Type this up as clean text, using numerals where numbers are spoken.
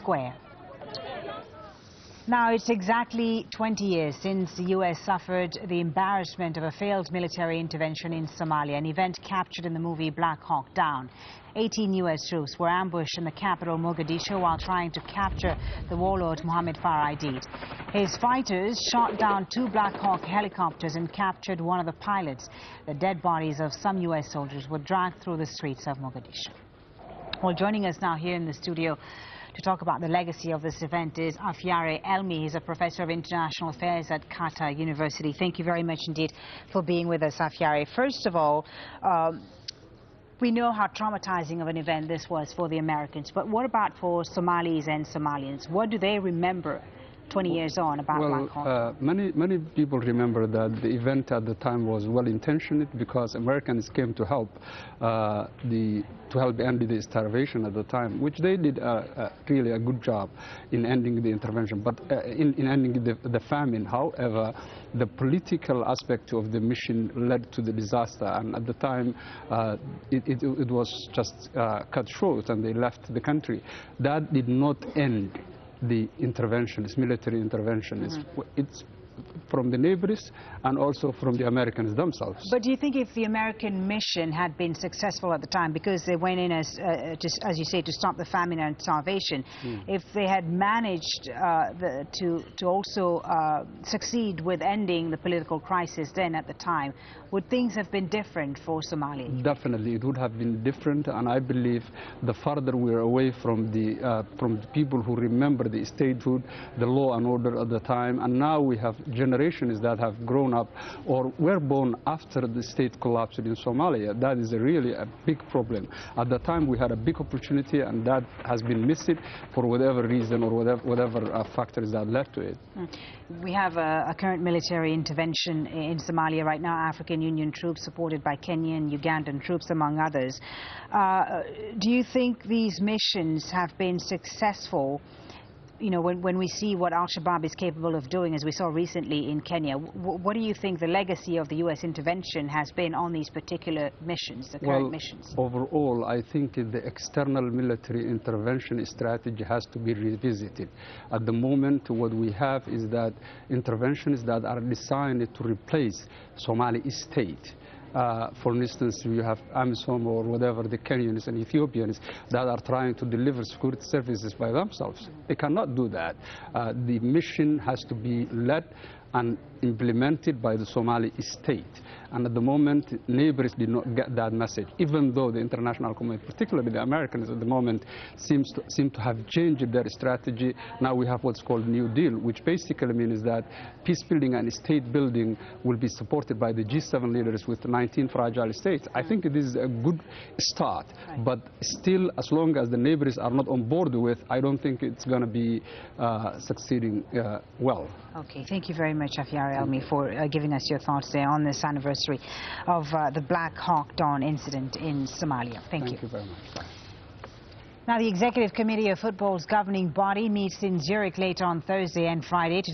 Square. Now, it's exactly 20 years since the U.S. suffered the embarrassment of a failed military intervention in Somalia, an event captured in the movie Black Hawk Down. 18 U.S. troops were ambushed in the capital, Mogadishu, while trying to capture the warlord Mohammed Farah Aidid. His fighters shot down 2 Black Hawk helicopters and captured one of the pilots. The dead bodies of some U.S. soldiers were dragged through the streets of Mogadishu. Well, joining us now here in the studio to talk about the legacy of this event is Afyare Elmi. He's a professor of international affairs at Qatar University. Thank you very much indeed for being with us, Afyare. First of all, we know how traumatizing of an event this was for the Americans, but what about for Somalis and Somalians? What do they remember 20 years on about Black Hawk? Many people remember that the event at the time was well-intentioned because Americans came to help end the starvation at the time, which they did really a good job in ending the intervention, but in ending the famine. However, the political aspect of the mission led to the disaster, and at the time it was just cut short and they left the country. That did not end the interventions, military interventions. It's from the neighbors and also from the Americans themselves. But do you think if the American mission had been successful at the time, because they went in as you say, to stop the famine and starvation, if they had managed to also succeed with ending the political crisis then at the time, would things have been different for Somalia? Definitely, it would have been different, and I believe the farther we're away from the people who remember the statehood, the law and order at the time, and now we have generations that have grown up or were born after the state collapsed in Somalia. That is really a big problem. At the time we had a big opportunity, and that has been missed for whatever reason or whatever factors that led to it. We have a current military intervention in Somalia right now, African Union troops supported by Kenyan, Ugandan troops, among others. Do you think these missions have been successful? You know, when we see what Al-Shabaab is capable of doing, as we saw recently in Kenya, what do you think the legacy of the U.S. intervention has been on these particular missions, the current missions? Overall, I think the external military intervention strategy has to be revisited. At the moment, what we have is that interventions that are designed to replace Somali state. For instance, you have AMISOM or whatever, the Kenyans and Ethiopians that are trying to deliver security services by themselves. They cannot do that. The mission has to be led and implemented by the Somali state. And at the moment, neighbors did not get that message, even though the international community, particularly the Americans at the moment, seem to have changed their strategy. Now we have what's called New Deal, which basically means that peace building and state building will be supported by the G7 leaders with 19 fragile states. I think this is a good start, but still, as long as the neighbors are not on board with, I don't think it's going to be succeeding well. Okay, thank you very much, Afyare Elmi, for giving us your thoughts there on this anniversary of the Black Hawk Dawn incident in Somalia. Thank you. Thank you very much. Bye. Now, the Executive Committee of Football's governing body meets in Zurich later on Thursday and Friday to